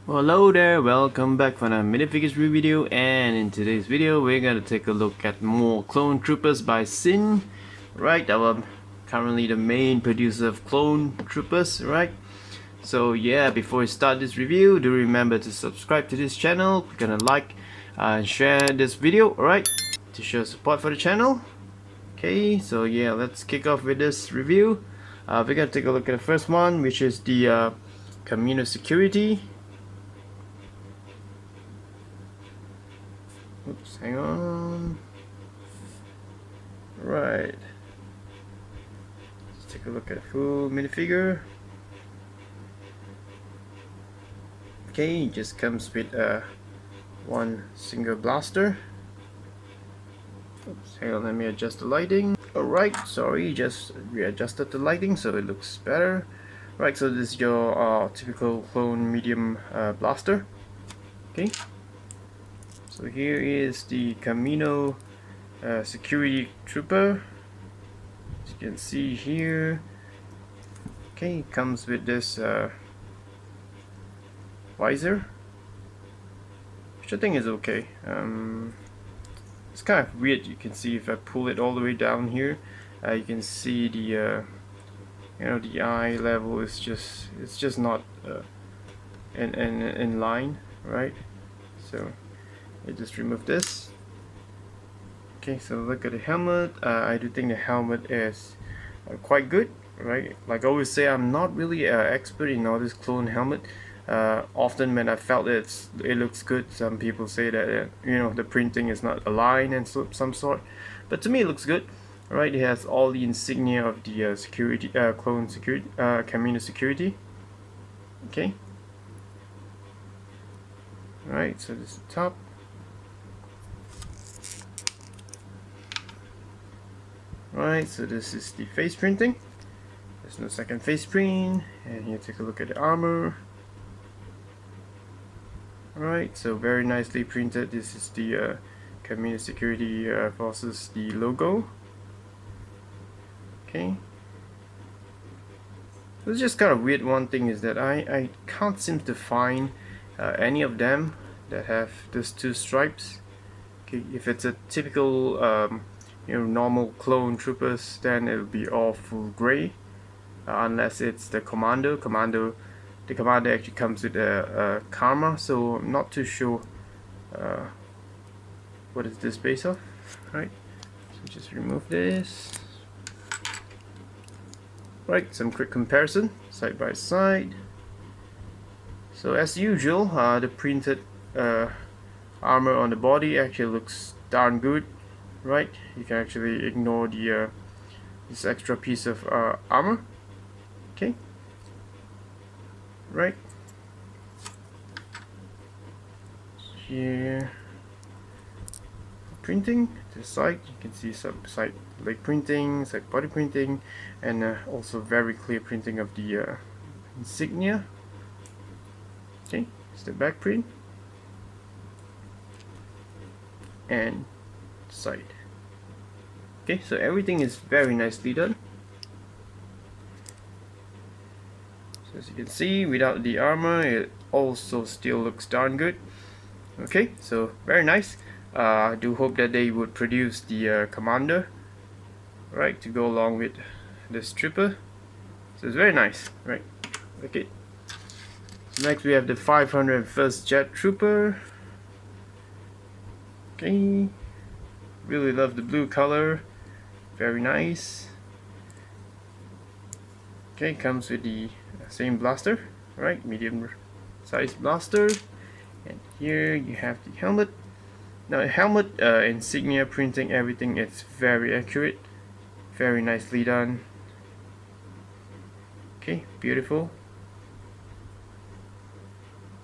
Well, hello there, welcome back for another Minifigures review video, and in today's video we're gonna take a look at more Clone Troopers by Xinh. Right, our currently the main producer of Clone Troopers, right? So yeah, before we start this review, do remember to subscribe to this channel, click on a like and share this video, alright? To show support for the channel. Okay, so yeah, let's kick off with this review. We're gonna take a look at the first one, which is the Kamino security. Oops, hang on. Right. Let's take a look at a full minifigure. Okay, it just comes with one single blaster. Oops, hang on, let me adjust the lighting. Alright, sorry, just readjusted the lighting so it looks better. Right, so this is your typical clone medium blaster. Okay. So here is the Kamino security trooper. As you can see here, okay, it comes with this visor, which I think is okay. It's kind of weird. You can see if I pull it all the way down here, you can see the the eye level is just not in line, right? So I just remove this. Okay, so look at the helmet. I do think the helmet is quite good, right? Like I always say, I'm not really an expert in all this clone helmet. Often when I felt it looks good, some people say that the printing is not aligned and some sort, but to me it looks good. Right, it has all the insignia of the security clone security Kamino security. Okay. Right, so this is the top. Right, so this is the face printing. There's no second face print, and here take a look at the armor. Alright, so very nicely printed. This is the Kamino Security Forces, the logo. Okay. So it's just kind of weird. One thing is that I can't seem to find any of them that have these two stripes. Okay, if it's a typical normal clone troopers, then it'll be all full gray, unless it's the commando. The commander actually comes with a karma, so I'm not too sure what is this based off. Right, so just remove this. Right, some quick comparison side by side. So as usual, the printed armor on the body actually looks darn good. Right, you can actually ignore the this extra piece of armor. Okay. Right. Here, printing to the side, you can see some side leg printing, side body printing, and also very clear printing of the insignia. Okay, it's the back print and side. Okay, so everything is very nicely done. So as you can see, without the armor, it also still looks darn good. Okay, so very nice. I do hope that they would produce the commander, right, to go along with this trooper. So it's very nice, right? Okay. So next we have the 501st Jet Trooper. Okay. Really love the blue color, very nice. Okay, comes with the same blaster, right, medium size blaster, and here you have the helmet. Now the helmet insignia printing, everything is very accurate, very nicely done. Okay, beautiful.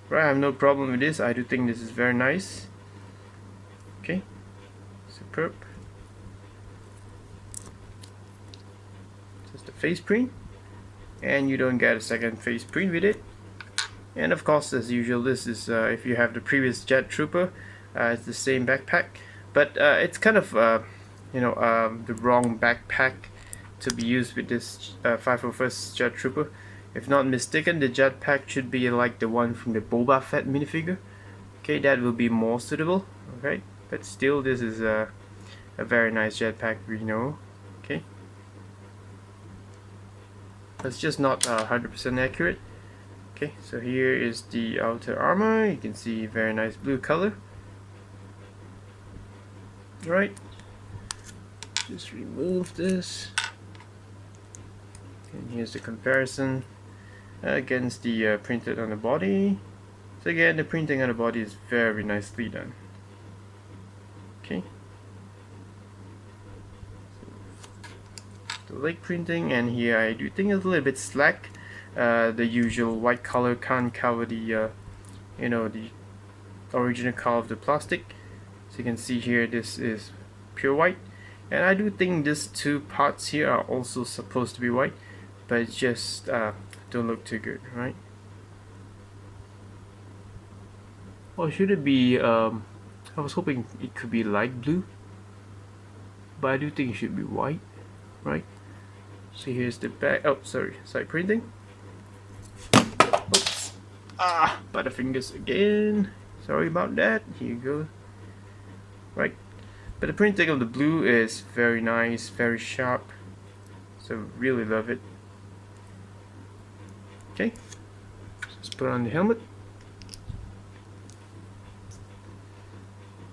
Right, I have no problem with this. I do think this is very nice. Okay. Superb. Just a face print, and you don't get a second face print with it. And of course, as usual, this is if you have the previous Jet Trooper, it's the same backpack, but it's kind of the wrong backpack to be used with this 501st Jet Trooper. if not mistaken, the jetpack should be like the one from the Boba Fett minifigure. Okay, that will be more suitable. Okay, but still, this is a very nice jetpack, we know. Okay, it's just not 100% accurate. Okay, so here is the outer armor. You can see very nice blue color. Right, just remove this, and here's the comparison against the printed on the body. So again, the printing on the body is very nicely done. Okay, so the leg printing, and here I do think it's a little bit slack. The usual white color can't cover the you know, the original color of the plastic. So you can see here, this is pure white, and I do think these two parts here are also supposed to be white, but it just don't look too good, right? Or should it be I was hoping it could be light blue, but I do think it should be white, right? So here's the back. Oh, sorry, side printing. Oops. Butterfingers again. Sorry about that. Here you go. Right, but the printing of the blue is very nice, very sharp, so really love it. Okay, let's put on the helmet.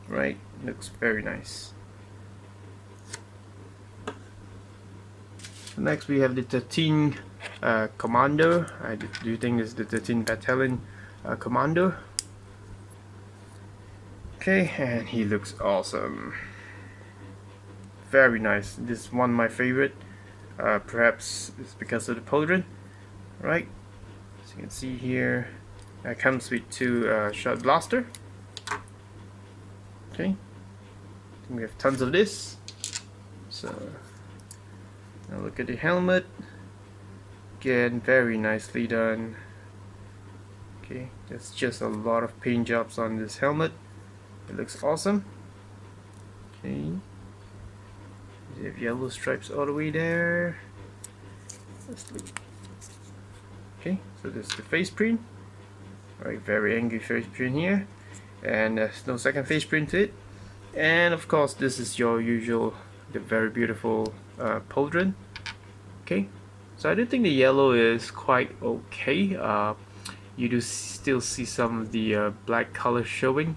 Right, looks very nice. So next we have the 13 Commando. I do think it's the 13 Battalion Commando. Okay, and he looks awesome. Very nice. This is one of my favorite. Perhaps it's because of the pauldron, right? As you can see here, it comes with 2 shot blaster. Okay, we have tons of this. So now look at the helmet. Again, very nicely done. Okay, there's just a lot of paint jobs on this helmet. It looks awesome. Okay, you have yellow stripes all the way there. Let's look. Okay, so this is the face print. Alright, very angry face print here, and there's no second face print to it. And of course, this is your usual, the very beautiful pauldron. Okay, so I do think the yellow is quite okay. You do still see some of the black color showing.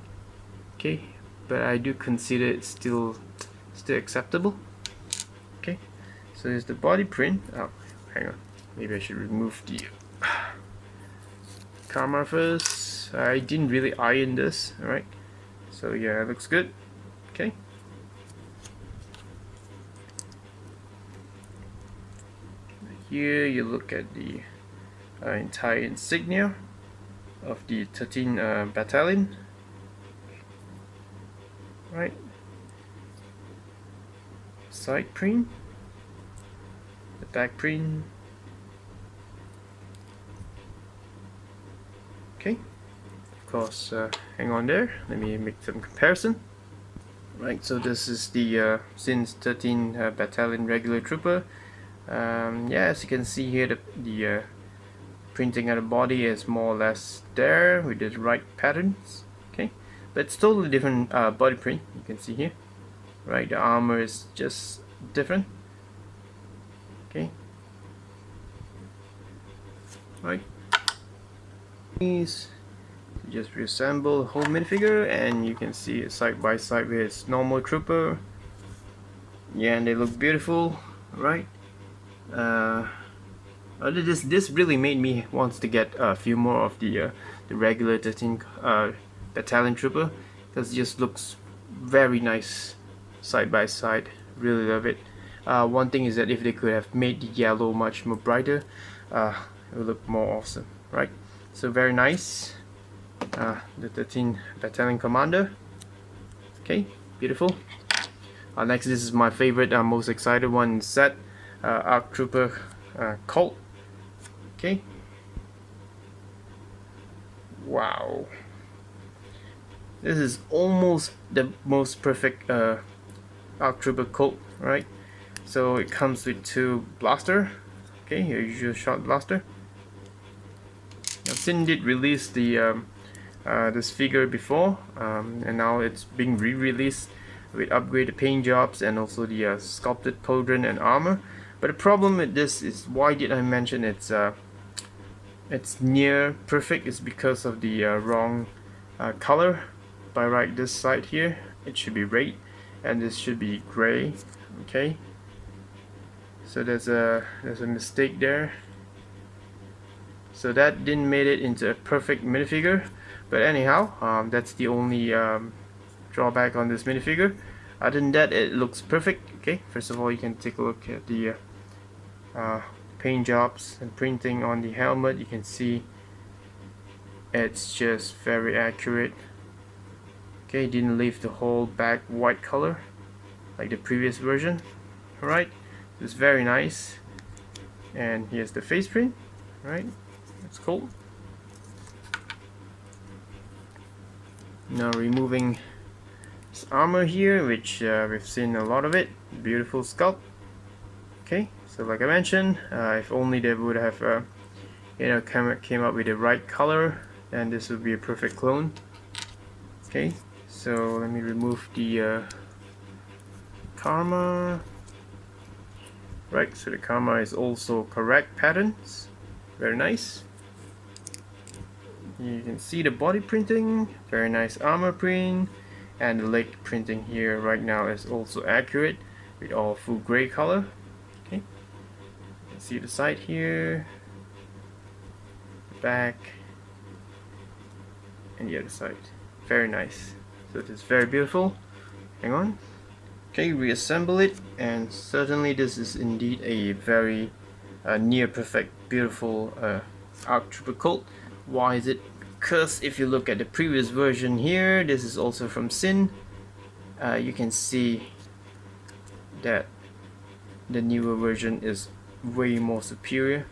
Okay, but I do consider it still acceptable. Okay, so here's the body print. Oh, hang on, maybe I should remove the camera first. I didn't really iron this. Alright, so yeah, it looks good. Okay, here you look at the entire insignia of the 13 Battalion. Right, side print, the back print. Okay, of course, hang on there, let me make some comparison. Right, so this is the Xinh 13 Battalion regular trooper. Yeah, as you can see here, the printing of the body is more or less there with the right patterns. Okay, but it's totally different body print. You can see here, right? The armor is just different. Okay, right. These just reassemble the whole minifigure, and you can see it side by side with its normal trooper. Yeah, and they look beautiful, right? This really made me want to get a few more of the regular 13 Battalion trooper, because it just looks very nice side by side. Really love it. One thing is that if they could have made the yellow much more brighter, it would look more awesome, right? So very nice. The 13 Battalion Commander. Okay, beautiful. Next, this is my favorite, most excited one set, ARC Trooper Colt. Okay. Wow. This is almost the most perfect ARC Trooper Colt, right? So it comes with 2 blaster. Okay, your usual shot blaster. Xinh did release the this figure before, and now it's being re-released with upgraded paint jobs and also the sculpted pauldron and armor. But the problem with this is, why did I mention it's near perfect, is because of the wrong color. By right, this side here, it should be red and this should be gray. Okay, so there's a mistake there, so that didn't made it into a perfect minifigure. But anyhow, that's the only drawback on this minifigure. Other than that, it looks perfect. Okay, first of all, you can take a look at the paint jobs and printing on the helmet. You can see it's just very accurate. Okay, didn't leave the whole back white color like the previous version. Alright, it's very nice. And here's the face print. Right, it's cool. Now removing this armor here, which we've seen a lot of it. Beautiful sculpt. Okay, so like I mentioned, if only they would have came up with the right color, then this would be a perfect clone. Okay, so let me remove the karma. Right, so the karma is also correct patterns. Very nice. You can see the body printing, very nice armor print, and the leg printing here right now is also accurate with all full gray color. Okay, you can see the side here, the back, and the other side. Very nice. So it is very beautiful. Hang on. Okay, reassemble it, and certainly this is indeed a very near perfect, beautiful ARC Trooper Colt. Why is it? Because if you look at the previous version here, this is also from Xinh, you can see that the newer version is way more superior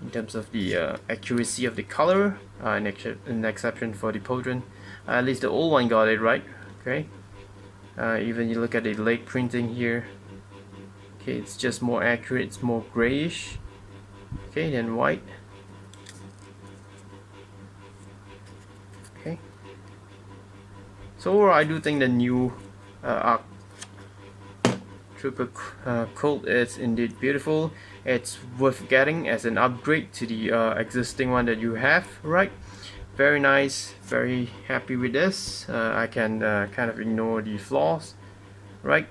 in terms of the accuracy of the color, an exception for the pauldron. At least the old one got it right. Okay, even you look at the leg printing here, okay, it's just more accurate, it's more grayish, okay, than white. Okay, so overall, I do think the new ARC Trooper Colt is indeed beautiful. It's worth getting as an upgrade to the existing one that you have, right? Very nice, very happy with this. I can kind of ignore the flaws, right?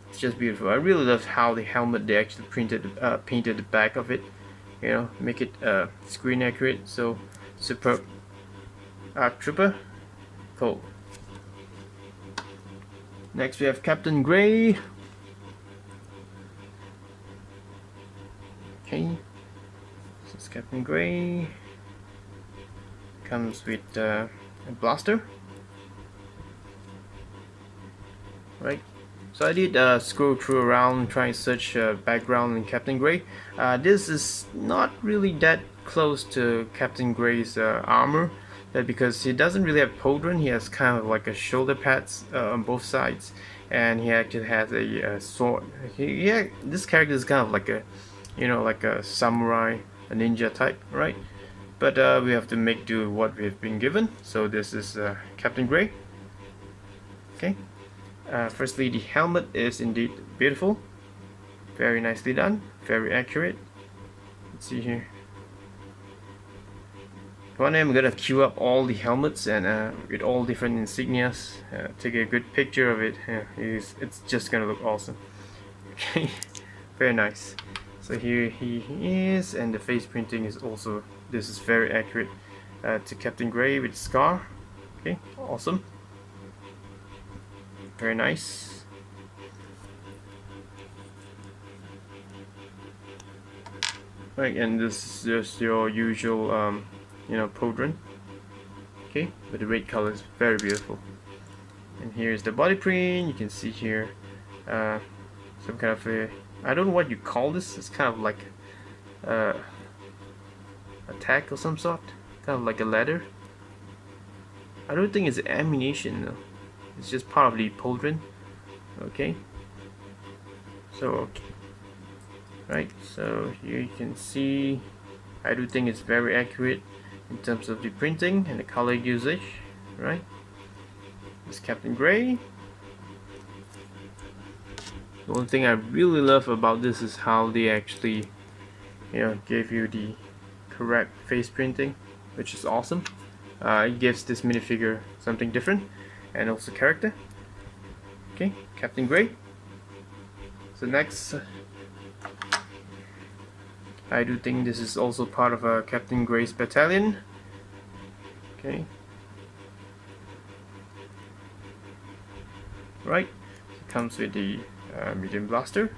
It's just beautiful. I really love how the helmet, they actually painted the back of it, you know, make it screen accurate. So superb. ARC Trooper Colt. Next we have Captain Gray. Okay, this is Captain Gray. Comes with a blaster. Right. So I did scroll through around trying to search background in Captain Gray. This is not really that close to Captain Gray's armor, because he doesn't really have pauldron. He has kind of like a shoulder pads on both sides, and he actually has a sword. This character is kind of like a, you know, like a samurai, a ninja type, right? But we have to make do with what we've been given. So this is Captain Gray. Okay. Firstly, the helmet is indeed beautiful, very nicely done, very accurate. Let's see here. One day I'm gonna queue up all the helmets and with all different insignias, take a good picture of it. It's just gonna look awesome. Okay, very nice. So here he is, and the face printing is also, this is very accurate to Captain Gray with scar. Okay, awesome. Very nice. Right, and this is just your usual, you know, pauldron. Okay, but the red color is very beautiful. And here's the body print. You can see here some kind of a, I don't know what you call this. It's kind of like a tack or some sort, kind of like a ladder. I don't think it's ammunition though. It's just part of the pauldron. Okay. So okay. Right. So here you can see. I do think it's very accurate. in terms of the printing and the color usage, right? It's Captain Gray. The only thing I really love about this is how they actually, gave you the correct face printing, which is awesome. It gives this minifigure something different and also character. Okay, Captain Gray. So next, I do think this is also part of a Captain Gray's battalion. Okay. Right, it comes with the medium blaster.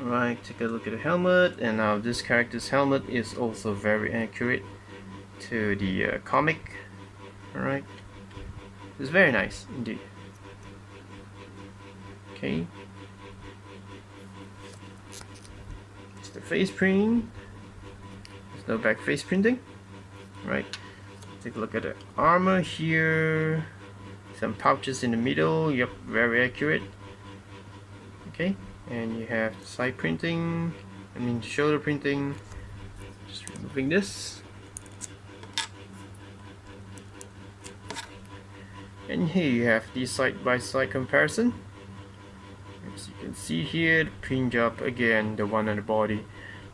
Right, take a look at the helmet, and now this character's helmet is also very accurate to the comic. Alright, it's very nice indeed. Okay, it's the face print. There's no back face printing. Right, take a look at the armor here. Some pouches in the middle. Yep, very accurate. Okay, and you have side printing, shoulder printing. Just removing this. And here you have the side-by-side comparison. As you can see here, the print job again, the one on the body,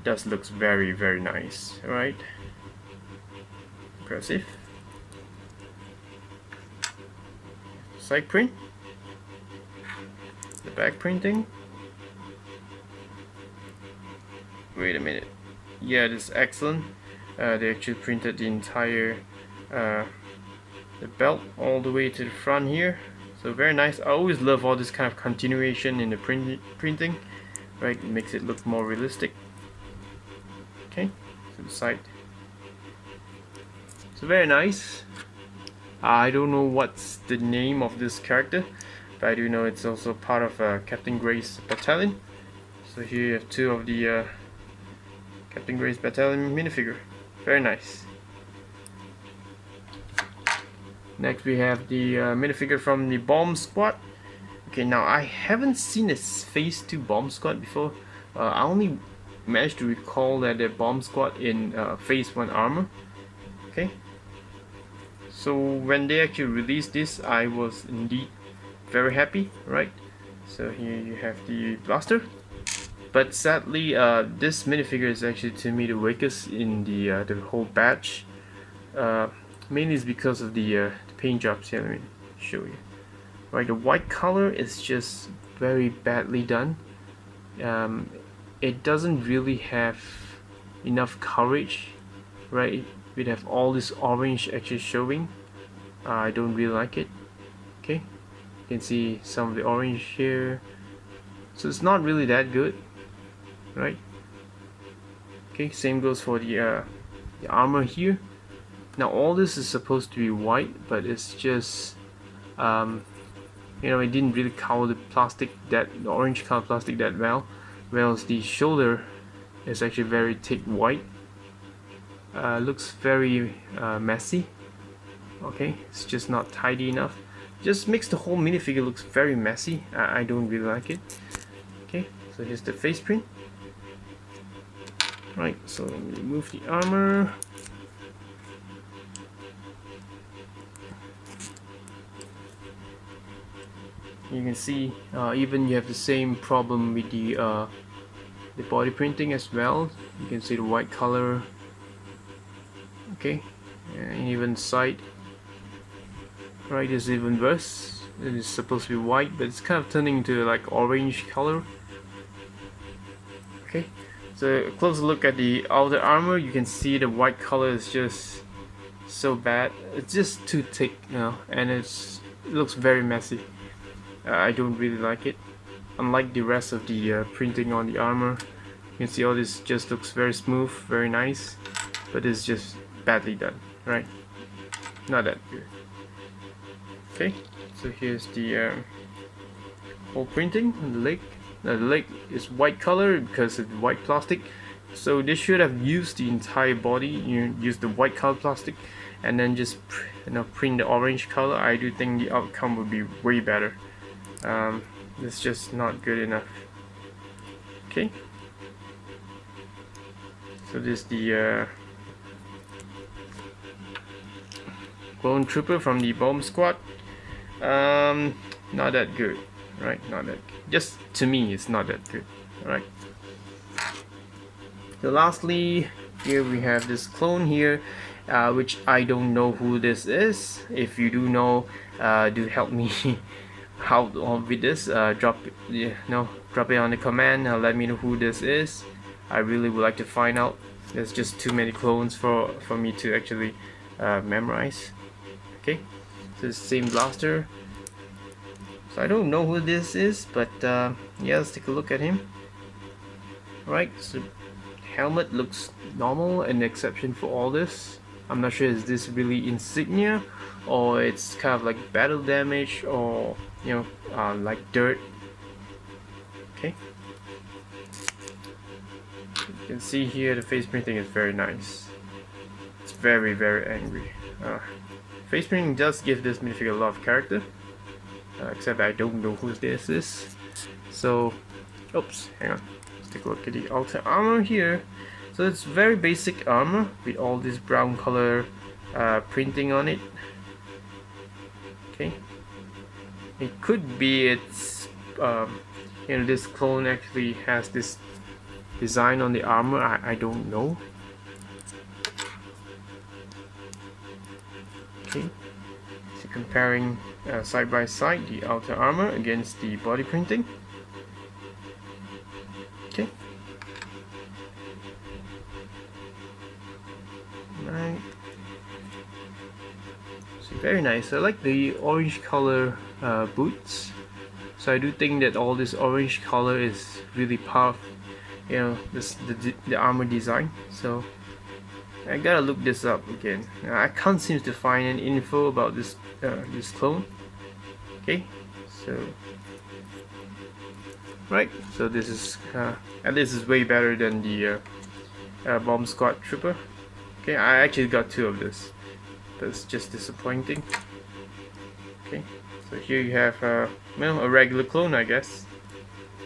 does looks very, very nice. Alright, impressive. Side print, the back printing. Wait a minute. Yeah, this is excellent. They actually printed the entire the belt all the way to the front here, so very nice. I always love all this kind of continuation in the printing, right? It makes it look more realistic. Okay, to the side. So very nice. I don't know what's the name of this character, but I do know it's also part of Captain Gray's battalion. So here you have two of the Captain Gray's battalion minifigure. Very nice. Next we have the minifigure from the Bomb Squad. Okay, now I haven't seen a Phase 2 Bomb Squad before. I only managed to recall that the Bomb Squad in Phase 1 armor. Okay, so when they actually released this, I was indeed very happy, right? So here you have the blaster. But sadly, this minifigure is actually to me the weakest in the whole batch. Mainly is because of the paint jobs here. Let me show you. Right, the white color is just very badly done. It doesn't really have enough coverage, right? We'd have all this orange actually showing. I don't really like it. Okay, you can see some of the orange here, so it's not really that good, right? Okay, same goes for the armor here. Now all this is supposed to be white, but it's just it didn't really cover the orange color plastic that well, whereas the shoulder is actually very thick white. Looks very messy. Okay, it's just not tidy enough. Just makes the whole minifigure looks very messy. I don't really like it. Okay, so here's the face print. Right, so let me remove the armor. You can see even you have the same problem with the body printing as well. You can see the white color. Okay, and even side right is even worse. It is supposed to be white, but it's kind of turning into like orange color. Okay, so a close look at the outer armor. You can see the white color is just so bad. It's just too thick, and it looks very messy. I don't really like it. Unlike the rest of the printing on the armor, you can see all this just looks very smooth, very nice, but it's just badly done, right? Not that good. Okay, so here's the whole printing on the leg. Now the leg is white color because of the white plastic, so they should have used the entire body. You use the white color plastic and then just print the orange color. I do think the outcome would be way better. It's just not good enough. Okay, So this is the clone trooper from the bomb squad. Not that good, right? Not that good. Just to me, it's not that good. All right. So lastly, here we have this clone here, which I don't know who this is. If you do know, do help me out with this. Drop it on the comment. Let me know who this is. I really would like to find out. There's just too many clones for me to actually memorize. Okay, so the same blaster. So I don't know who this is, but yeah, let's take a look at him. Right, so helmet looks normal, an exception for all this. I'm not sure, is this really insignia or it's kind of like battle damage, or like dirt. Okay, you can see here the face printing is very nice. It's very, very angry. Face printing does give this minifigure a lot of character, except I don't know who this is. So, oops, hang on. Let's take a look at the outer armor here. So it's very basic armor with all this brown color printing on it. Okay, it could be it's this clone actually has this design on the armor. I don't know. Okay, so comparing side by side the outer armor against the body printing. Okay. Right. So very nice. I like the orange color boots. So I do think that all this orange color is really powerful. The armor design. So I gotta look this up again. I can't seem to find any info about this this clone. Okay, so right. So this is and this is way better than the bomb squad trooper. Okay, I actually got two of this. That's just disappointing. Okay, so here you have a regular clone, I guess.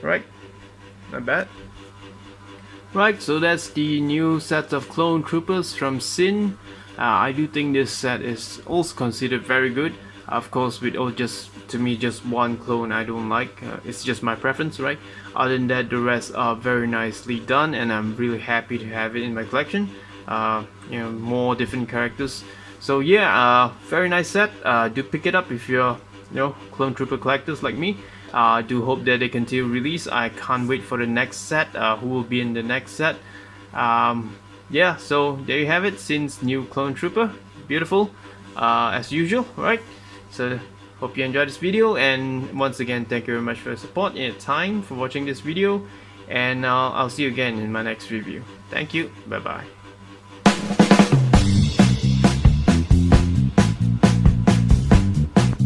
Right, not bad. Right, so that's the new set of clone troopers from Xinh. I do think this set is also considered very good. Of course, with to me just one clone I don't like. It's just my preference, right? Other than that, the rest are very nicely done, and I'm really happy to have it in my collection. More different characters. So yeah, very nice set. Do pick it up if you're clone trooper collectors like me. Do hope that they continue release. I can't wait for the next set. Who will be in the next set? Yeah, so there you have it. Xinh's new clone trooper, beautiful as usual, right? So hope you enjoyed this video, and once again, thank you very much for your support and your time for watching this video, and I'll see you again in my next review. Thank you. Bye bye.